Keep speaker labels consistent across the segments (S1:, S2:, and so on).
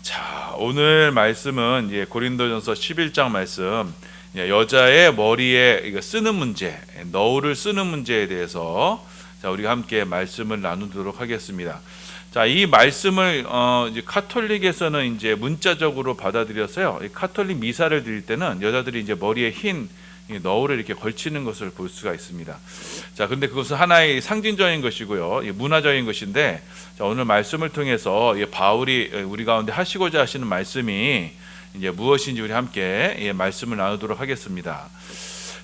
S1: 자, 오늘 말씀은 이제 고린도전서 11장 말씀, 여자의 머리에 이거 쓰는 문제, 너울을 쓰는 문제에 대해서 자, 우리가 함께 말씀을 나누도록 하겠습니다. 자, 이 말씀을 이제 카톨릭에서는 이제 문자적으로 받아들여서요. 이 카톨릭 미사를 드릴 때는 여자들이 이제 머리에 흰 너울을 이렇게 걸치는 것을 볼 수가 있습니다. 자, 근데 그것은 하나의 상징적인 것이고요, 문화적인 것인데, 자, 오늘 말씀을 통해서 바울이 우리 가운데 하시고자 하시는 말씀이 이제 무엇인지 우리 함께 말씀을 나누도록 하겠습니다.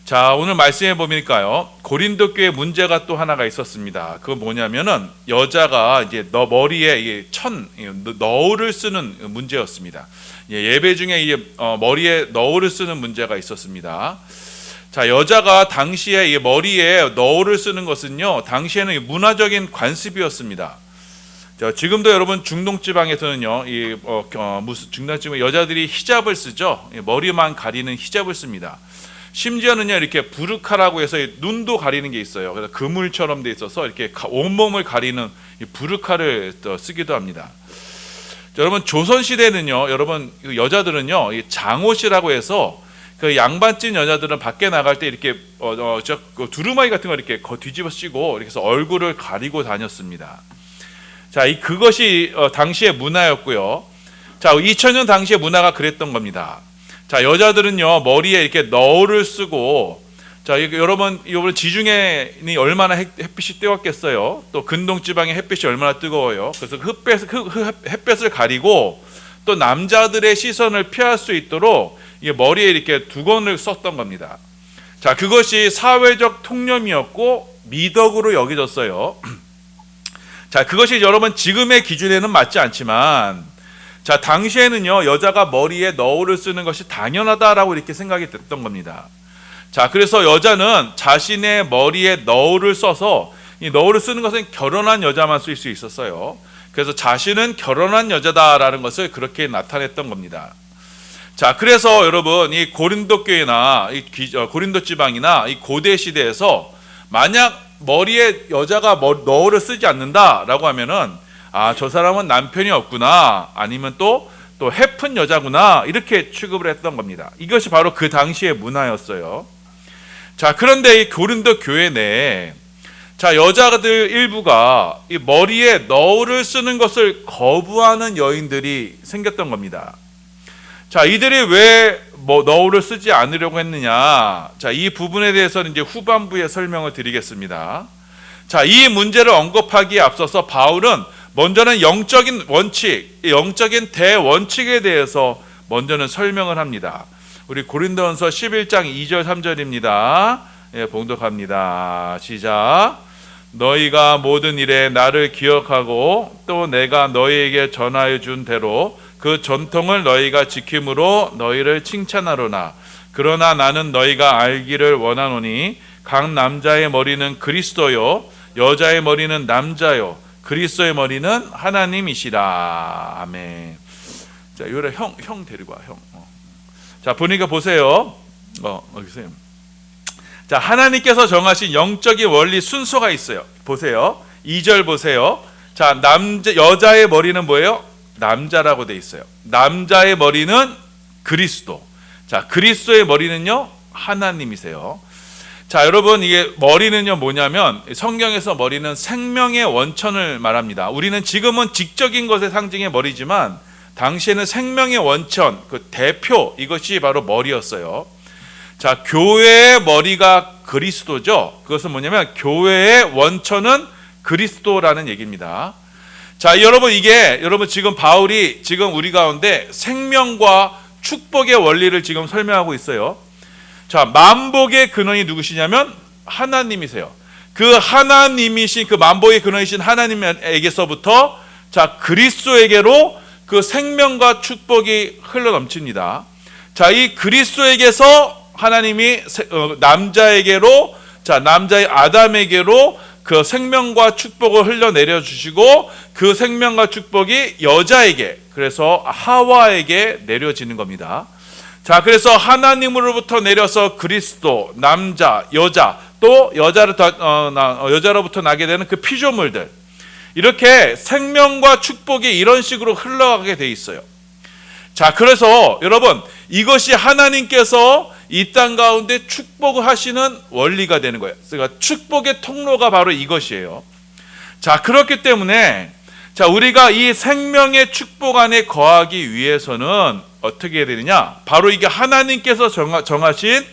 S1: 자, 오늘 말씀해 보니까요, 고린도 교회 문제가 또 하나가 있었습니다. 그건 뭐냐면은 여자가 이제 머리에 너울을 쓰는 문제였습니다. 예배 중에 이제 머리에 너울을 쓰는 문제가 있었습니다. 자, 여자가 당시에 머리에 너울을 쓰는 것은요, 당시에는 문화적인 관습이었습니다. 자, 지금도 여러분 중동 지방에서는요, 무슨 중동 지방 여자들이 히잡을 쓰죠. 머리만 가리는 히잡을 씁니다. 심지어는요, 이렇게 부르카라고 해서 눈도 가리는 게 있어요. 그래서 그물처럼 돼 있어서 이렇게 온몸을 가리는 부르카를 쓰기도 합니다. 자, 여러분 조선 시대는요, 여러분 여자들은요, 장옷이라고 해서 그 양반집 여자들은 밖에 나갈 때 이렇게 두루마기 같은 거 이렇게 뒤집어 쓰고 이렇게 해서 얼굴을 가리고 다녔습니다. 자, 그것이 당시의 문화였고요. 자, 2000년 당시의 문화가 그랬던 겁니다. 자, 여자들은요, 머리에 이렇게 너울을 쓰고, 자, 여러분 지중해니 얼마나 햇빛이 뜨겁겠어요. 또 근동 지방의 햇빛이 얼마나 뜨거워요. 그래서 햇볕을 가리고 또 남자들의 시선을 피할 수 있도록 머리에 이렇게 두건을 썼던 겁니다. 자, 그것이 사회적 통념이었고 미덕으로 여겨졌어요. 자, 그것이 여러분 지금의 기준에는 맞지 않지만, 자, 당시에는요, 여자가 머리에 너울을 쓰는 것이 당연하다라고 이렇게 생각이 됐던 겁니다. 자, 그래서 여자는 자신의 머리에 너울을 써서, 이 너울을 쓰는 것은 결혼한 여자만 쓸 수 있었어요. 그래서 자신은 결혼한 여자다라는 것을 그렇게 나타냈던 겁니다. 자, 그래서 여러분 이 고린도 교회나 고린도 지방이나 이 고대 시대에서 만약 머리에 여자가 너울을 쓰지 않는다라고 하면은, 아, 저 사람은 남편이 없구나, 아니면 또 해픈 여자구나, 이렇게 취급을 했던 겁니다. 이것이 바로 그 당시의 문화였어요. 자, 그런데 이 고린도 교회 내에 자, 여자들 일부가 이 머리에 너울을 쓰는 것을 거부하는 여인들이 생겼던 겁니다. 자, 이들이 왜 너울을 쓰지 않으려고 했느냐? 자, 이 부분에 대해서는 이제 후반부에 설명을 드리겠습니다. 자, 이 문제를 언급하기에 앞서서 바울은 먼저는 영적인 원칙, 영적인 대원칙에 대해서 먼저는 설명을 합니다. 우리 고린도전서 11장 2절 3절입니다. 예, 봉독합니다. 시작. 너희가 모든 일에 나를 기억하고 또 내가 너희에게 전하여 준 대로 그 전통을 너희가 지킴으로 너희를 칭찬하로나 그러나 나는 너희가 알기를 원하노니 각 남자의 머리는 그리스도요 여자의 머리는 남자요 그리스도의 머리는 하나님이시라. 아멘. 자, 요래 형 데리고 와, 형. 자, 보니까 보세요. 여기세요. 자, 하나님께서 정하신 영적인 원리 순서가 있어요. 보세요. 2절 보세요. 자, 여자의 머리는 뭐예요? 남자라고 돼 있어요. 남자의 머리는 그리스도. 자, 그리스도의 머리는요, 하나님이세요. 자, 여러분, 이게 머리는요 뭐냐면 성경에서 머리는 생명의 원천을 말합니다. 우리는 지금은 직적인 것의 상징의 머리지만 당시에는 생명의 원천, 그 대표, 이것이 바로 머리였어요. 자, 교회의 머리가 그리스도죠. 그것은 뭐냐면 교회의 원천은 그리스도라는 얘기입니다. 자, 여러분, 여러분 지금 바울이 지금 우리 가운데 생명과 축복의 원리를 지금 설명하고 있어요. 자, 만복의 근원이 누구시냐면 하나님이세요. 그 하나님이신, 그 만복의 근원이신 하나님에게서부터 자, 그리스도에게로 그 생명과 축복이 흘러넘칩니다. 자, 이 그리스도에게서 하나님이 남자에게로, 자, 남자의 아담에게로 그 생명과 축복을 흘려내려 주시고 그 생명과 축복이 여자에게, 그래서 하와에게 내려지는 겁니다. 자, 그래서 하나님으로부터 내려서 그리스도, 남자, 여자, 또 여자로부터 나게 되는 그 피조물들, 이렇게 생명과 축복이 이런 식으로 흘러가게 돼 있어요. 자, 그래서 여러분, 이것이 하나님께서 이 땅 가운데 축복을 하시는 원리가 되는 거예요. 그러니까 축복의 통로가 바로 이것이에요. 자, 그렇기 때문에 자, 우리가 이 생명의 축복 안에 거하기 위해서는 어떻게 해야 되느냐? 바로 이게 하나님께서 정하신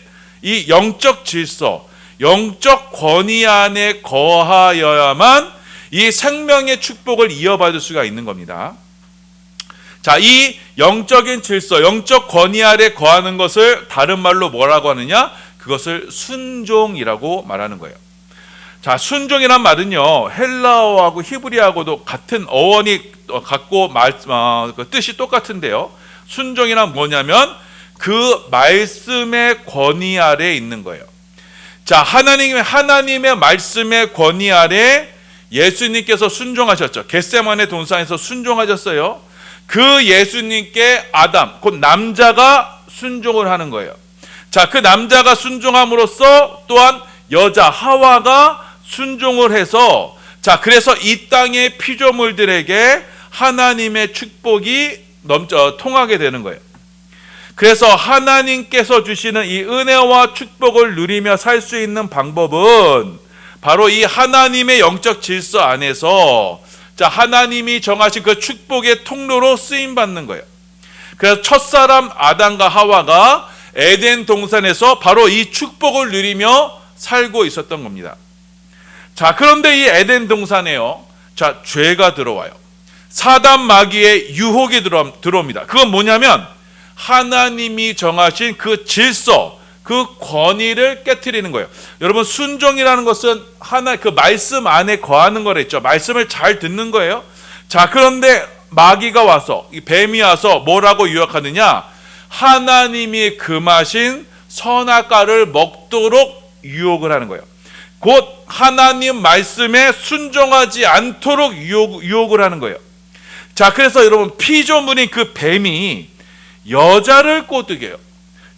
S1: 이 영적 질서, 영적 권위 안에 거하여야만 이 생명의 축복을 이어받을 수가 있는 겁니다. 자, 이 영적인 질서, 영적 권위 아래 거하는 것을 다른 말로 뭐라고 하느냐? 그것을 순종이라고 말하는 거예요. 자, 순종이란 말은요, 헬라어하고 히브리어하고도 같은 어원이 갖고 그 뜻이 똑같은데요. 순종이란 뭐냐면 그 말씀의 권위 아래 있는 거예요. 자, 하나님의 말씀의 권위 아래 예수님께서 순종하셨죠. 겟세마네 동산에서 순종하셨어요. 그 예수님께 아담, 곧 남자가 순종을 하는 거예요. 자, 그 남자가 순종함으로써 또한 여자 하와가 순종을 해서, 자, 그래서 이 땅의 피조물들에게 하나님의 축복이 통하게 되는 거예요. 그래서 하나님께서 주시는 이 은혜와 축복을 누리며 살 수 있는 방법은 바로 이 하나님의 영적 질서 안에서, 자, 하나님이 정하신 그 축복의 통로로 쓰임 받는 거예요. 그래서 첫사람 아담과 하와가 에덴 동산에서 바로 이 축복을 누리며 살고 있었던 겁니다. 자, 그런데 이 에덴 동산에요, 자, 죄가 들어와요. 사단 마귀의 유혹이 들어옵니다. 그건 뭐냐면 하나님이 정하신 그 질서, 그 권위를 깨트리는 거예요. 여러분, 순종이라는 것은 그 말씀 안에 거하는 거랬죠. 말씀을 잘 듣는 거예요. 자, 그런데 마귀가 와서, 이 뱀이 와서 뭐라고 유혹하느냐? 하나님이 금하신 선악과를 먹도록 유혹을 하는 거예요. 곧 하나님 말씀에 순종하지 않도록 유혹을 하는 거예요. 자, 그래서 여러분, 피조물인 그 뱀이 여자를 꼬드겨요.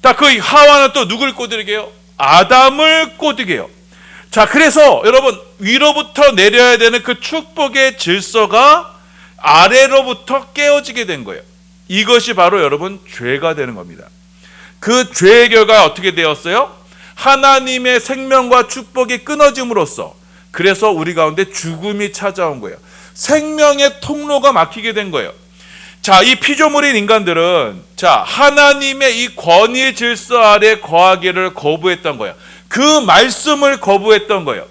S1: 자, 그 하와는 또 누굴 꼬드게요? 아담을 꼬드게요. 자, 그래서 여러분, 위로부터 내려야 되는 그 축복의 질서가 아래로부터 깨어지게 된 거예요. 이것이 바로 여러분 죄가 되는 겁니다. 그 죄의 결과가 어떻게 되었어요? 하나님의 생명과 축복이 끊어짐으로써, 그래서 우리 가운데 죽음이 찾아온 거예요. 생명의 통로가 막히게 된 거예요. 자, 이 피조물인 인간들은, 자, 하나님의 이 권위 질서 아래 거하기를 거부했던 거예요. 그 말씀을 거부했던 거예요.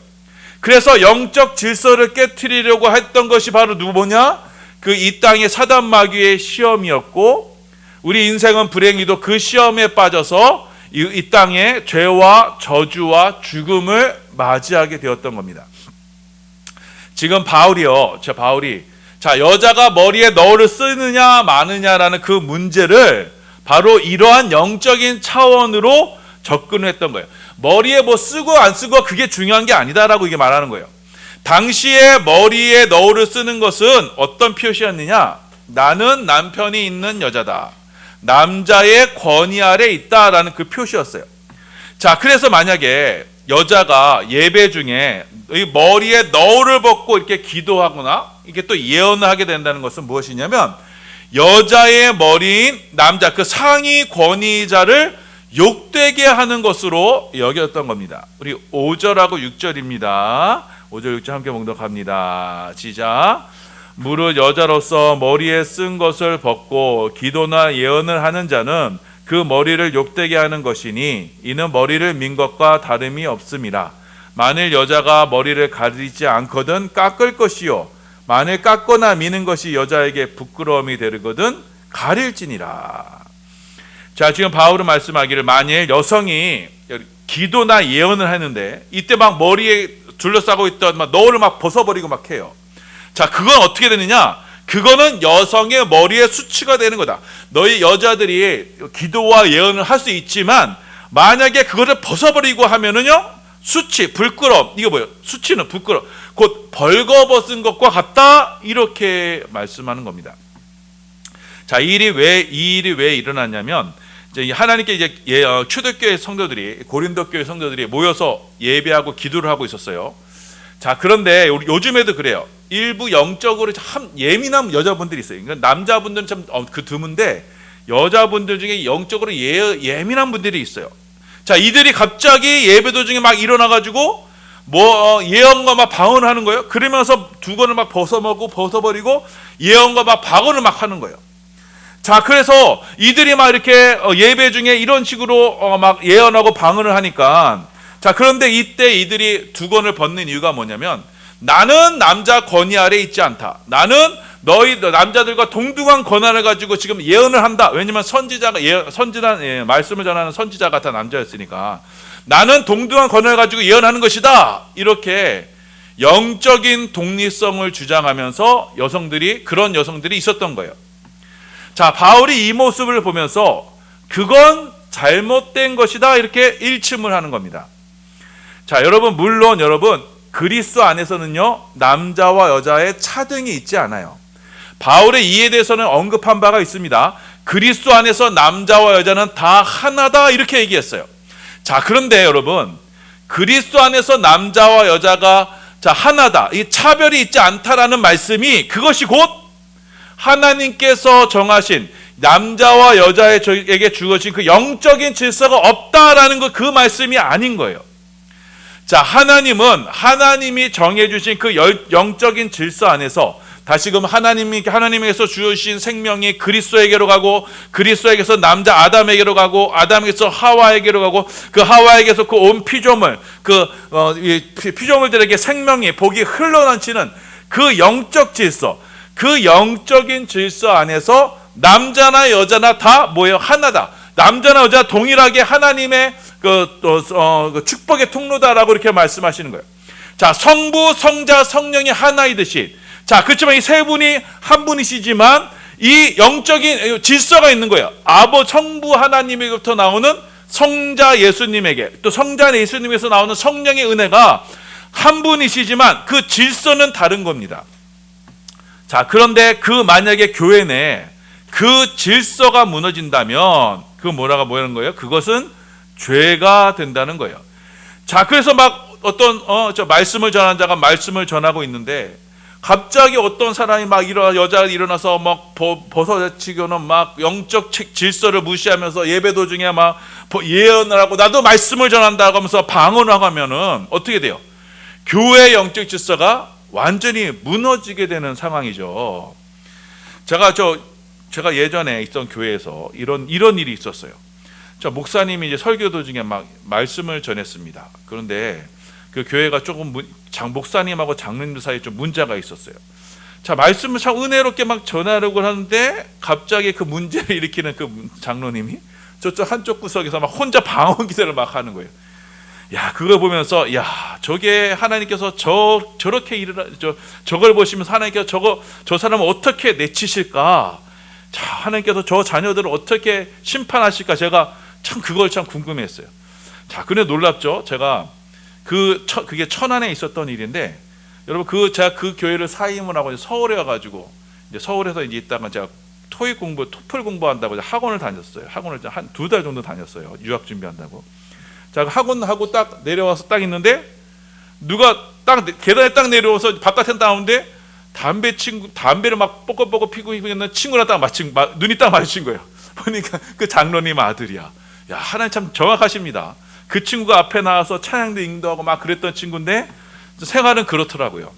S1: 그래서 영적 질서를 깨트리려고 했던 것이 바로 뭐냐? 그 이 땅의 사단 마귀의 시험이었고, 우리 인생은 불행히도 그 시험에 빠져서 이 땅에 죄와 저주와 죽음을 맞이하게 되었던 겁니다. 지금 바울이 자, 여자가 머리에 너울을 쓰느냐 마느냐라는 그 문제를 바로 이러한 영적인 차원으로 접근을 했던 거예요. 머리에 뭐 쓰고 안 쓰고 그게 중요한 게 아니다라고 이게 말하는 거예요. 당시에 머리에 너울을 쓰는 것은 어떤 표시였느냐? 나는 남편이 있는 여자다. 남자의 권위 아래 있다라는 그 표시였어요. 자, 그래서 만약에 여자가 예배 중에 이 머리에 너울을 벗고 이렇게 기도하거나 이게 또 예언을 하게 된다는 것은 무엇이냐면, 여자의 머리인 남자, 그 상위 권위자를 욕되게 하는 것으로 여겼던 겁니다. 우리 5절하고 6절입니다. 5절 6절 함께 봉독합니다. 시작. 무릇 여자로서 머리에 쓴 것을 벗고 기도나 예언을 하는 자는 그 머리를 욕되게 하는 것이니 이는 머리를 민 것과 다름이 없음이라. 만일 여자가 머리를 가리지 않거든 깎을 것이요 만일 깎거나 미는 것이 여자에게 부끄러움이 되거든 가릴지니라. 자, 지금 바울은 말씀하기를, 만일 여성이 기도나 예언을 하는데 이때 막 머리에 둘러싸고 있던 막 너울을 막 벗어버리고 막 해요. 자, 그건 어떻게 되느냐? 그거는 여성의 머리에 수치가 되는 거다. 너희 여자들이 기도와 예언을 할 수 있지만 만약에 그거를 벗어버리고 하면은요, 수치, 부끄러움, 이거 뭐예요? 수치는 부끄러움, 곧 벌거벗은 것과 같다, 이렇게 말씀하는 겁니다. 자, 이 일이 왜 일어났냐면, 이제 하나님께 이제 초대교회 성도들이, 고린도 교회 성도들이 모여서 예배하고 기도를 하고 있었어요. 자, 그런데 요즘에도 그래요. 일부 영적으로 참 예민한 여자분들이 있어요. 그러니까 남자분들은 참 그 드문데 여자분들 중에 영적으로 예민한 분들이 있어요. 자, 이들이 갑자기 예배도 중에 막 일어나가지고 예언과 막 방언하는 거예요. 그러면서 두건을 막 벗어버리고 예언과 막 방언을 막 하는 거예요. 자, 그래서 이들이 막 이렇게 예배 중에 이런 식으로 막 예언하고 방언을 하니까, 자, 그런데 이때 이들이 두건을 벗는 이유가 뭐냐면, 나는 남자 권위 아래 있지 않다. 나는 너희 남자들과 동등한 권한을 가지고 지금 예언을 한다. 왜냐면 선지자 말씀을 전하는 선지자가 다 남자였으니까 나는 동등한 권한을 가지고 예언하는 것이다. 이렇게 영적인 독립성을 주장하면서 그런 여성들이 있었던 거예요. 자, 바울이 이 모습을 보면서 그건 잘못된 것이다 이렇게 일침을 하는 겁니다. 자, 물론 여러분 그리스도 안에서는요 남자와 여자의 차등이 있지 않아요. 바울의 이에 대해서는 언급한 바가 있습니다. 그리스도 안에서 남자와 여자는 다 하나다 이렇게 얘기했어요. 자, 그런데 여러분 그리스도 안에서 남자와 여자가 하나다, 이 차별이 있지 않다라는 말씀이 그것이 곧 하나님께서 정하신 남자와 여자에게 주어진 그 영적인 질서가 없다라는 그 말씀이 아닌 거예요. 자, 하나님이 정해주신 그 영적인 질서 안에서 다시금 하나님에게서 주신 생명이 그리스도에게로 가고, 그리스도에게서 남자 아담에게로 가고, 아담에게서 하와에게로 가고, 그 하와에게서 그 온 피조물들에게 생명이 복이 흘러넘치는 그 영적 질서, 그 영적인 질서 안에서 남자나 여자나 다 뭐예요? 하나다. 남자나 여자 동일하게 하나님의 축복의 통로다라고 이렇게 말씀하시는 거예요. 자, 성부, 성자, 성령이 하나이듯이, 자, 그렇지만 이 세 분이 한 분이시지만 이 영적인 질서가 있는 거예요. 성부 하나님에게부터 나오는 성자 예수님에게, 또 성자 예수님에서 나오는 성령의 은혜가 한 분이시지만 그 질서는 다른 겁니다. 자, 그런데 만약에 교회 내에 그 질서가 무너진다면 뭐라는 거예요? 그것은 죄가 된다는 거예요. 자, 그래서 막 말씀을 전하는 자가 말씀을 전하고 있는데 갑자기 어떤 사람이 여자가 일어나서 막 벗어치고는 막 영적 질서를 무시하면서 예배 도중에 막 예언을 하고 나도 말씀을 전한다고 하면서 방언을 하고 하면은 어떻게 돼요? 교회의 영적 질서가 완전히 무너지게 되는 상황이죠. 제가 예전에 있던 교회에서 이런 일이 있었어요. 목사님이 이제 설교 도중에 막 말씀을 전했습니다. 그런데 그 교회가 조금 목사님하고 장로님들 사이에 좀 문제가 있었어요. 자, 말씀을 참 은혜롭게 막 전하려고 하는데 갑자기 그 문제를 일으키는 그 장로님이 저쪽 한쪽 구석에서 막 혼자 방언 기도를 막 하는 거예요. 야, 그걸 보면서 저게 하나님께서 저렇게 저걸 보시면서 하나님께서 저 사람을 어떻게 내치실까? 자, 하나님께서 저 자녀들을 어떻게 심판하실까? 제가 그걸 참 궁금했어요. 자, 근데 놀랍죠? 제가 그게 천안에 있었던 일인데, 여러분 제가 그 교회를 사임을 하고 서울에 와가지고 서울에서 있다가 제가 토플 공부한다고 학원을 다녔어요. 학원을 한 2달 정도 다녔어요. 유학 준비한다고. 자, 학원하고 딱 내려와서 딱 있는데 누가 계단에 딱 내려와서 바깥에 나오는데 담배를 막 뽀글뽀글 피고 있는 친구랑 눈이 딱 마주친 거예요. 보니까 그 장로님 아들이야. 야, 하나님 참 정확하십니다. 그 친구가 앞에 나와서 찬양도 인도하고 막 그랬던 친구인데 생활은 그렇더라고요.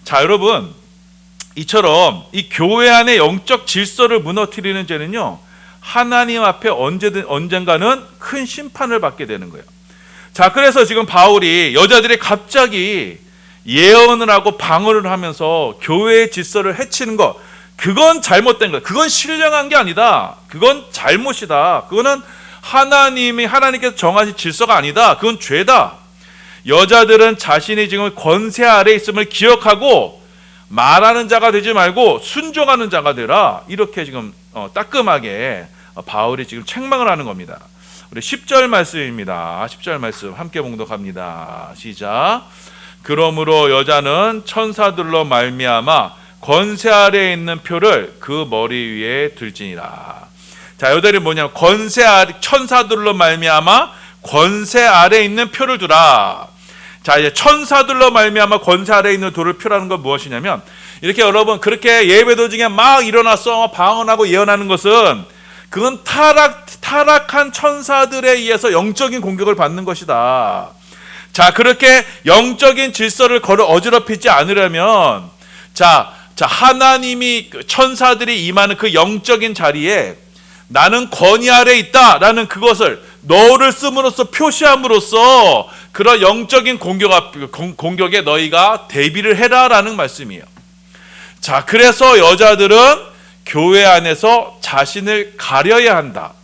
S1: 자, 여러분, 이처럼 이 교회 안의 영적 질서를 무너뜨리는 죄는요, 하나님 앞에 언젠가는 큰 심판을 받게 되는 거예요. 자, 그래서 지금 바울이 여자들이 갑자기 예언을 하고 방언을 하면서 교회의 질서를 해치는 것, 그건 잘못된 거예요. 그건 신령한 게 아니다. 그건 잘못이다. 그거는 하나님께서 정하신 질서가 아니다. 그건 죄다. 여자들은 자신이 지금 권세 아래 있음을 기억하고 말하는 자가 되지 말고 순종하는 자가 되라. 이렇게 지금 따끔하게 바울이 지금 책망을 하는 겁니다. 우리 10절 말씀입니다. 10절 말씀 함께 봉독합니다. 시작. 그러므로 여자는 천사들로 말미암아 권세 아래에 있는 표를 그 머리 위에 들지니라. 자, 여자들이 뭐냐면 천사들로 말미암아 권세 아래에 있는 표를 두라. 자, 이제 천사들로 말미암아 권세 아래에 있는 표라는 건 무엇이냐면, 이렇게 여러분 그렇게 예배도 중에 막 일어나서 방언하고 예언하는 것은 그건 타락한 천사들에 의해서 영적인 공격을 받는 것이다. 자, 그렇게 영적인 질서를 어지럽히지 않으려면 자, 하나님이 천사들이 임하는 그 영적인 자리에 나는 권위 아래 있다라는 그것을 너를 씀으로써 표시함으로써 그런 영적인 공격에 너희가 대비를 해라라는 말씀이에요. 자, 그래서 여자들은 교회 안에서 자신을 가려야 한다.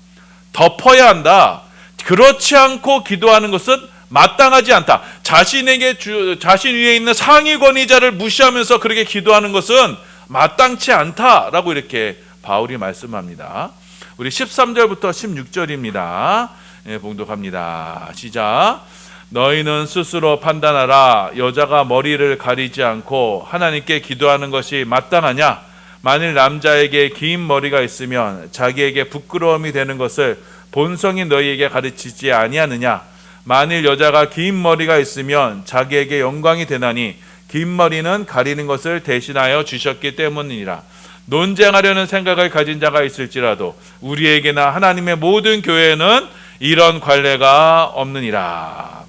S1: 덮어야 한다. 그렇지 않고 기도하는 것은 마땅하지 않다. 자신 위에 있는 상위 권위자를 무시하면서 그렇게 기도하는 것은 마땅치 않다라고 이렇게 바울이 말씀합니다. 우리 13절부터 16절입니다. 예, 봉독합니다. 시작. 너희는 스스로 판단하라. 여자가 머리를 가리지 않고 하나님께 기도하는 것이 마땅하냐? 만일 남자에게 긴 머리가 있으면 자기에게 부끄러움이 되는 것을 본성이 너희에게 가르치지 아니하느냐? 만일 여자가 긴 머리가 있으면 자기에게 영광이 되나니 긴 머리는 가리는 것을 대신하여 주셨기 때문이니라. 논쟁하려는 생각을 가진 자가 있을지라도 우리에게나 하나님의 모든 교회에는 이런 관례가 없느니라.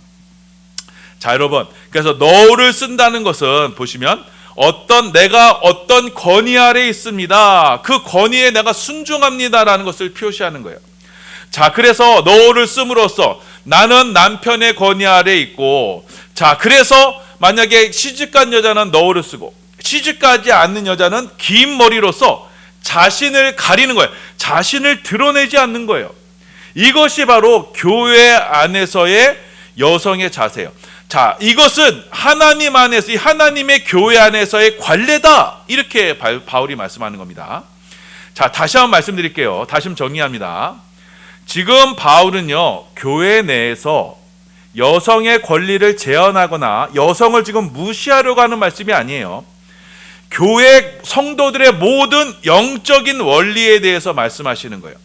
S1: 자, 여러분, 그래서 너를 쓴다는 것은 보시면 내가 어떤 권위 아래 있습니다. 그 권위에 내가 순종합니다라는 것을 표시하는 거예요. 자, 그래서 너를 씀으로써 나는 남편의 권위 아래 있고, 자, 그래서 만약에 시집간 여자는 너를 쓰고 시집가지 않는 여자는 긴 머리로서 자신을 가리는 거예요. 자신을 드러내지 않는 거예요. 이것이 바로 교회 안에서의 여성의 자세예요. 자, 이것은 하나님 안에서, 이 하나님의 교회 안에서의 관례다. 이렇게 바울이 말씀하는 겁니다. 자, 다시 한번 말씀드릴게요. 다시 한번 정리합니다. 지금 바울은요, 교회 내에서 여성의 권리를 제한하거나 여성을 지금 무시하려고 하는 말씀이 아니에요. 교회 성도들의 모든 영적인 원리에 대해서 말씀하시는 거예요.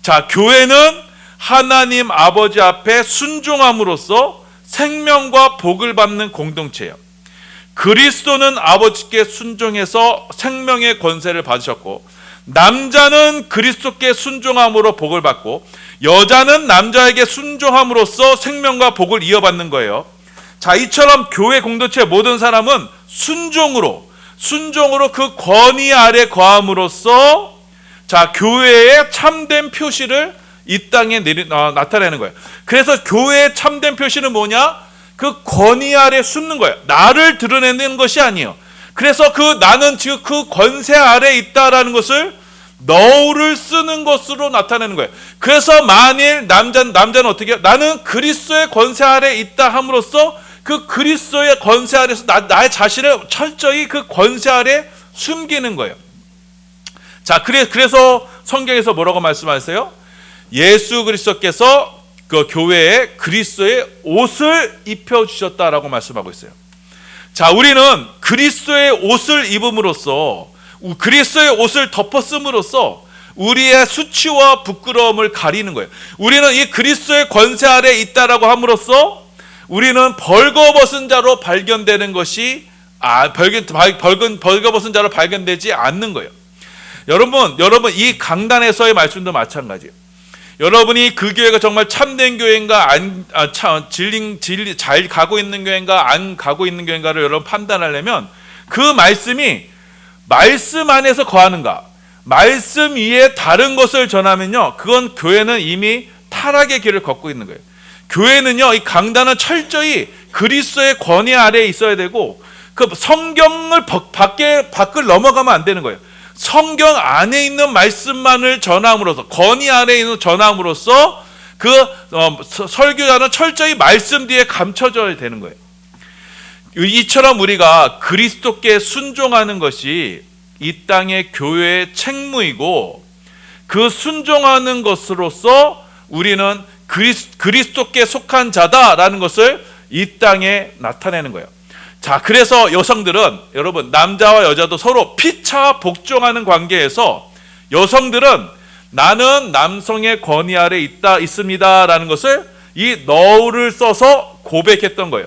S1: 자, 교회는 하나님 아버지 앞에 순종함으로써 생명과 복을 받는 공동체예요. 그리스도는 아버지께 순종해서 생명의 권세를 받으셨고, 남자는 그리스도께 순종함으로 복을 받고, 여자는 남자에게 순종함으로써 생명과 복을 이어받는 거예요. 자, 이처럼 교회 공동체 모든 사람은 순종으로 그 권위 아래 거함으로써 자, 교회의 참된 표시를 이 땅에 나타내는 거예요. 그래서 교회의 참된 표시는 뭐냐? 그 권위 아래 숨는 거예요. 나를 드러내는 것이 아니에요. 그래서 나는 지금 그 권세 아래 있다라는 것을 너를 쓰는 것으로 나타내는 거예요. 그래서 만일 남자는 어떻게 해요? 나는 그리스도의 권세 아래 있다 함으로써 그 그리스도의 권세 아래서 나의 자신을 철저히 그 권세 아래 숨기는 거예요. 자, 그래서 성경에서 뭐라고 말씀하세요? 예수 그리스도께서 그 교회에 그리스도의 옷을 입혀주셨다라고 말씀하고 있어요. 자, 우리는 그리스도의 옷을 입음으로써, 그리스도의 옷을 덮었음으로써 우리의 수치와 부끄러움을 가리는 거예요. 우리는 이 그리스도의 권세 아래 있다라고 함으로써 우리는 벌거벗은 자로 발견되는 것이 벌거벗은 자로 발견되지 않는 거예요. 여러분 이 강단에서의 말씀도 마찬가지예요. 여러분이 그 교회가 정말 참된 교회인가 잘 가고 있는 교회인가 안 가고 있는 교회인가를 여러분 판단하려면 그 말씀이 말씀 안에서 거하는가, 말씀 위에 다른 것을 전하면요, 그건 교회는 이미 타락의 길을 걷고 있는 거예요. 교회는요, 이 강단은 철저히 그리스도의 권위 아래에 있어야 되고, 그 성경을 밖을 넘어가면 안 되는 거예요. 성경 안에 있는 말씀만을 전함으로써, 권위 아래에 있는 전함으로써 설교자는 철저히 말씀 뒤에 감춰져야 되는 거예요. 이처럼 우리가 그리스도께 순종하는 것이 이 땅의 교회의 책무이고, 그 순종하는 것으로서 우리는 그리스도께 속한 자다라는 것을 이 땅에 나타내는 거예요. 자, 그래서 여성들은, 여러분, 남자와 여자도 서로 피차 복종하는 관계에서 여성들은 나는 남성의 권위 아래 있습니다라는 것을 이 너를 써서 고백했던 거예요.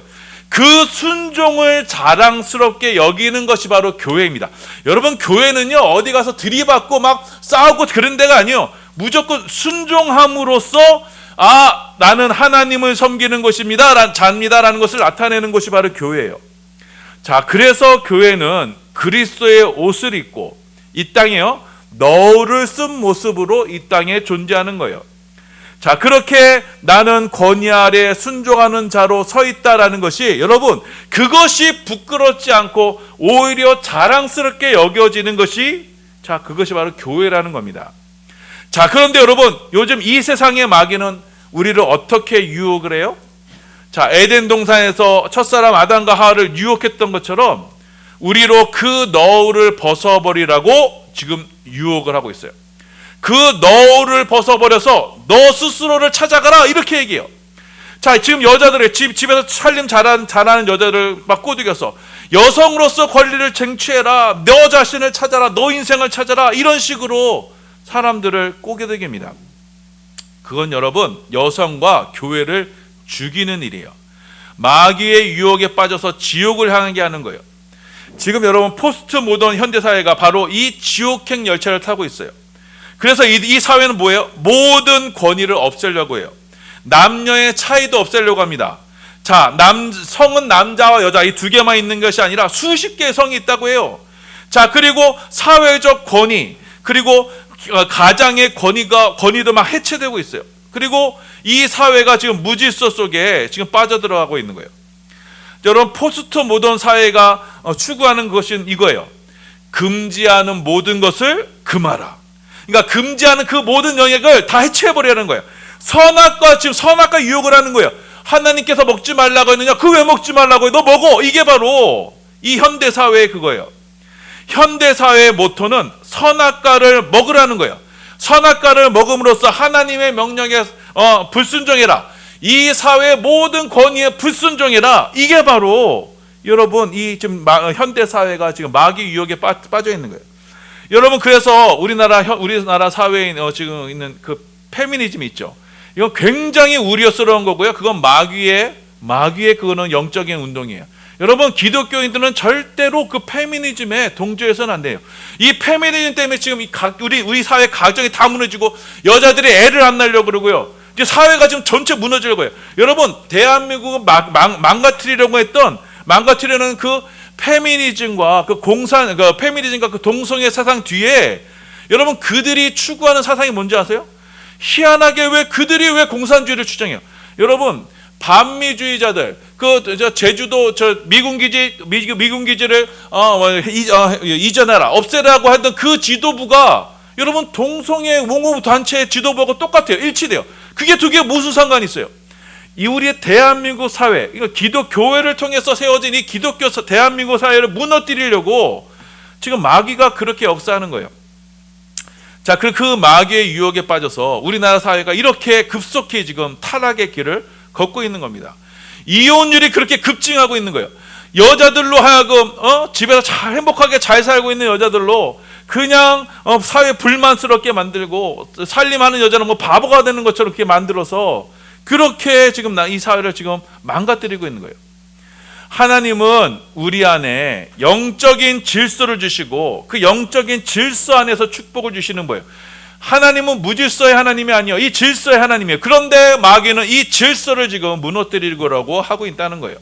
S1: 그 순종을 자랑스럽게 여기는 것이 바로 교회입니다. 여러분, 교회는요, 어디 가서 들이받고 막 싸우고 그런 데가 아니에요. 무조건 순종함으로써 나는 하나님을 섬기는 것입니다, 자입니다라는 것을 나타내는 것이 바로 교회예요. 자, 그래서 교회는 그리스도의 옷을 입고 이 땅에요 너울을 쓴 모습으로 이 땅에 존재하는 거예요. 자, 그렇게 나는 권위 아래 순종하는 자로 서 있다라는 것이, 여러분, 그것이 부끄럽지 않고 오히려 자랑스럽게 여겨지는 것이, 자, 그것이 바로 교회라는 겁니다. 자, 그런데 여러분, 요즘 이 세상의 마귀는 우리를 어떻게 유혹을 해요? 자, 에덴 동산에서 첫사람 아담과 하와를 유혹했던 것처럼 우리로 그 너울을 벗어버리라고 지금 유혹을 하고 있어요. 그 너울을 벗어버려서 너 스스로를 찾아가라, 이렇게 얘기해요. 자, 지금 여자들의 집에서 살림 잘하는 여자들 막 꼬드겨서 여성으로서 권리를 쟁취해라, 너 자신을 찾아라, 너 인생을 찾아라, 이런 식으로 사람들을 꼬드깁니다. 그건 여러분 여성과 교회를 죽이는 일이에요. 마귀의 유혹에 빠져서 지옥을 향하게 하는 거예요. 지금 여러분 포스트 모던 현대사회가 바로 이 지옥행 열차를 타고 있어요. 그래서 이 사회는 뭐예요? 모든 권위를 없애려고 해요. 남녀의 차이도 없애려고 합니다. 자, 성은 남자와 여자 이 두 개만 있는 것이 아니라 수십 개의 성이 있다고 해요. 자, 그리고 사회적 권위, 그리고 가장의 권위도 막 해체되고 있어요. 그리고 이 사회가 지금 무질서 속에 지금 빠져들어가고 있는 거예요. 여러분, 포스트 모던 사회가 추구하는 것은 이거예요. 금지하는 모든 것을 금하라. 그러니까 금지하는 그 모든 영역을 다 해체해버리는 거예요. 지금 선악과 유혹을 하는 거예요. 하나님께서 먹지 말라고 했느냐? 그 왜 먹지 말라고 해? 너 먹어. 이게 바로 이 현대사회의 그거예요. 현대사회의 모토는 선악과를 먹으라는 거예요. 선악과를 먹음으로써 하나님의 명령에 불순종해라. 이 사회의 모든 권위에 불순종해라. 이게 바로 여러분 이 지금 현대사회가 지금 마귀 유혹에 빠져 있는 거예요. 여러분, 그래서 우리나라 사회에 지금 있는 그 페미니즘이 있죠. 이건 굉장히 우려스러운 거고요. 그건 마귀의 그거는 영적인 운동이에요. 여러분, 기독교인들은 절대로 그 페미니즘에 동조해서는 안 돼요. 이 페미니즘 때문에 지금 우리 사회 가정이 다 무너지고 여자들이 애를 안 낳으려고 그러고요. 이제 사회가 지금 전체 무너질 거예요. 여러분, 대한민국을 망가뜨리려는 그 페미니즘과 페미니즘과 그 동성애 사상 뒤에 여러분 그들이 추구하는 사상이 뭔지 아세요? 희한하게 그들이 왜 공산주의를 주장해요? 여러분, 반미주의자들, 제주도 미군 기지를 이전해라, 없애라고 하던 그 지도부가 여러분 동성애 옹호 단체의 지도부하고 똑같아요. 일치돼요. 그게 두 개 무슨 상관이 있어요? 이 우리의 대한민국 사회, 기독교회를 통해서 세워진 이 기독교 대한민국 사회를 무너뜨리려고 지금 마귀가 그렇게 역사하는 거예요. 자, 그 마귀의 유혹에 빠져서 우리나라 사회가 이렇게 급속히 지금 타락의 길을 걷고 있는 겁니다. 이혼율이 그렇게 급증하고 있는 거예요. 여자들로 하여금 집에서 행복하게 잘 살고 있는 여자들로 그냥 사회 불만스럽게 만들고, 살림하는 여자는 뭐 바보가 되는 것처럼 그렇게 만들어서 그렇게 지금 이 사회를 지금 망가뜨리고 있는 거예요. 하나님은 우리 안에 영적인 질서를 주시고 그 영적인 질서 안에서 축복을 주시는 거예요. 하나님은 무질서의 하나님이 아니에요. 이 질서의 하나님이에요. 그런데 마귀는 이 질서를 지금 무너뜨리려고 하고 있다는 거예요.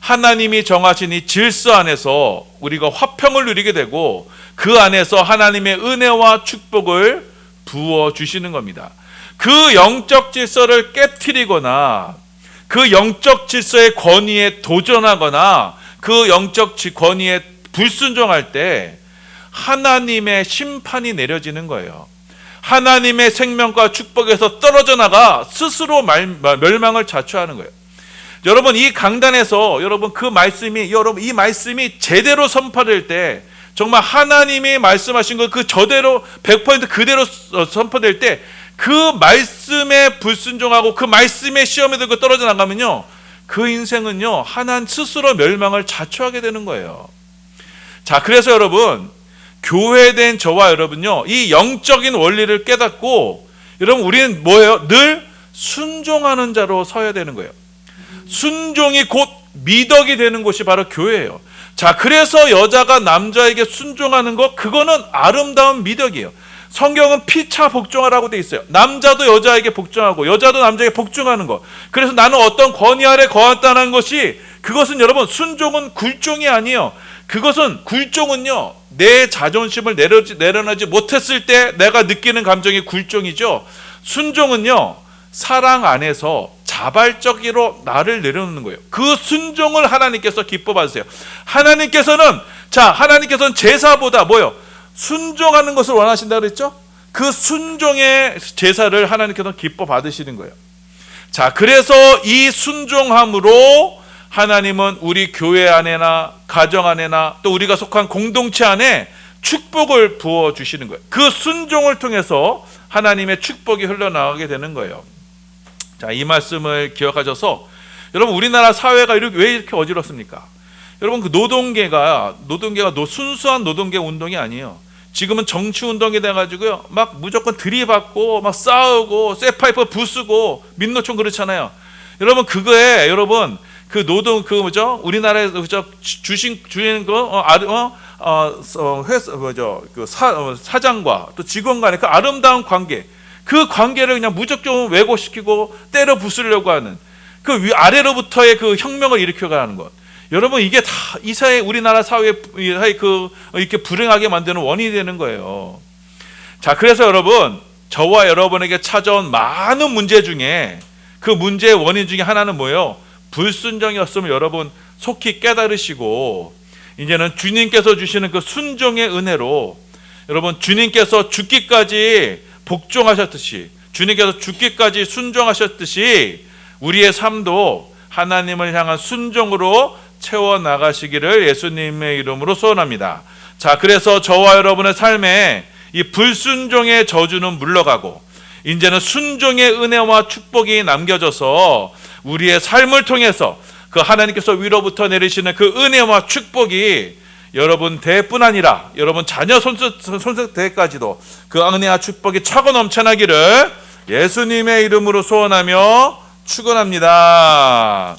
S1: 하나님이 정하신 이 질서 안에서 우리가 화평을 누리게 되고 그 안에서 하나님의 은혜와 축복을 부어주시는 겁니다. 그 영적 질서를 깨트리거나 그 영적 질서의 권위에 도전하거나 그 영적 권위에 불순종할 때 하나님의 심판이 내려지는 거예요. 하나님의 생명과 축복에서 떨어져 나가 스스로 멸망을 자초하는 거예요. 여러분, 이 강단에서 이 말씀이 제대로 선포될 때, 정말 하나님이 말씀하신 것 그 저대로 100% 그대로 선포될 때 그 말씀에 불순종하고 그 말씀의 시험에 들고 떨어져 나가면요, 그 인생은요 하나님 스스로 멸망을 자초하게 되는 거예요. 자, 그래서 여러분, 교회된 저와 여러분요, 이 영적인 원리를 깨닫고 여러분, 우리는 뭐예요? 늘 순종하는 자로 서야 되는 거예요. 순종이 곧 미덕이 되는 곳이 바로 교회예요. 자, 그래서 여자가 남자에게 순종하는 것, 그거는 아름다운 미덕이에요. 성경은 피차 복종하라고 돼 있어요. 남자도 여자에게 복종하고 여자도 남자에게 복종하는 것. 그래서 나는 어떤 권위 아래 거한다는 것이, 그것은 여러분 순종은 굴종이 아니에요. 그것은 굴종은요, 내 자존심을 내려놓지 못했을 때 내가 느끼는 감정이 굴종이죠. 순종은요, 사랑 안에서 자발적으로 나를 내려놓는 거예요. 그 순종을 하나님께서 기뻐 받으세요. 하나님께서는 제사보다 뭐요? 순종하는 것을 원하신다 그랬죠? 그 순종의 제사를 하나님께서 기뻐 받으시는 거예요. 자, 그래서 이 순종함으로 하나님은 우리 교회 안에나 가정 안에나 또 우리가 속한 공동체 안에 축복을 부어 주시는 거예요. 그 순종을 통해서 하나님의 축복이 흘러나가게 되는 거예요. 자, 이 말씀을 기억하셔서 여러분, 우리나라 사회가 왜 이렇게 어지럽습니까? 여러분, 그 노동계가 순수한 노동계 운동이 아니에요. 지금은 정치 운동이 돼가지고요, 막 무조건 들이받고 막 싸우고 쇠파이프 부수고 민노총 그렇잖아요. 여러분, 그거에 여러분 그 노동 우리나라에서 사장과 또 직원 간의 그 아름다운 관계, 그 관계를 그냥 무조건 왜곡시키고 때려 부수려고 하는 그 아래로부터의 그 혁명을 일으켜가는 것. 여러분, 이게 다 이 사회, 우리나라 사회에 이렇게 불행하게 만드는 원인이 되는 거예요. 자, 그래서 여러분, 저와 여러분에게 찾아온 많은 문제 중에 그 문제의 원인 중에 하나는 뭐예요? 불순종이었으면 여러분 속히 깨달으시고, 이제는 주님께서 주시는 그 순종의 은혜로 여러분, 주님께서 죽기까지 복종하셨듯이, 주님께서 죽기까지 순종하셨듯이 우리의 삶도 하나님을 향한 순종으로 채워나가시기를 예수님의 이름으로 소원합니다. 자, 그래서 저와 여러분의 삶에 이 불순종의 저주는 물러가고 이제는 순종의 은혜와 축복이 남겨져서 우리의 삶을 통해서 그 하나님께서 위로부터 내리시는 그 은혜와 축복이 여러분 대뿐 아니라 여러분 자녀 손수 대까지도 그 은혜와 축복이 차고 넘쳐나기를 예수님의 이름으로 소원하며 축원합니다.